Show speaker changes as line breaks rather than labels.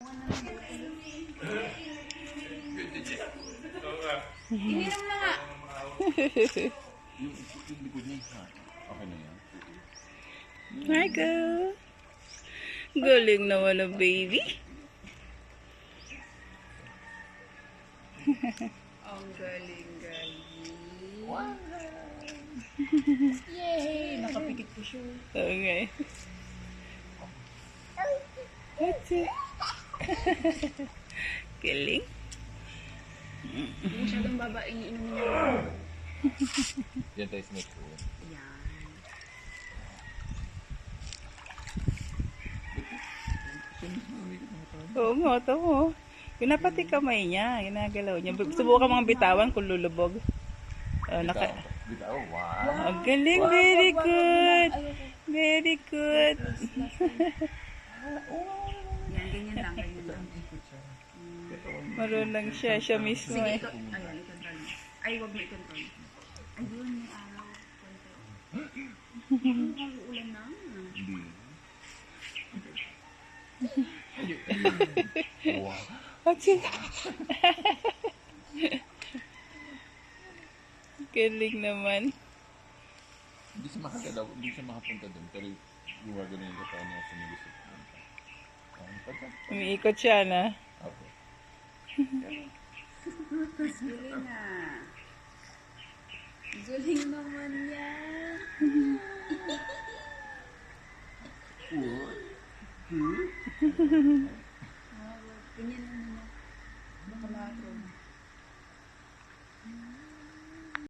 Ininom na nga.
Yung likod niya, okay na yan.
Michael. Galing naman ang baby.
Ang galing-galing. Wow. Yay! Nakapikit po siya.
Okay. That's it. Galing.
Hindi masyadong babaeng iinom niya.
Yan tayo sa next one.
Yan.
Oo nga, ito mo. Yung napati kamay niya, ginagalaw niya. Subukan mga bitawan kung lulubog.
Bitaw, wow.
Ang galing, very good. Very good.
Yan, ganyan lang, ganyan lang.
Marunong siya, siya mismo
Sige,
eh.
ito. Ayan, i-control mo. Ay, huwag mo i-control. Ayun, may araw. Konti. Ang ulan na.
Hindi. Wow.
Okay. Galing naman.
Hindi siya makagalaw, hindi siya makapunta doon. Pero gumagano yung katawan niya sa gusto pumunta.
Umiikot siya na.
Apo.
Galing na. Galing naman yan.
What?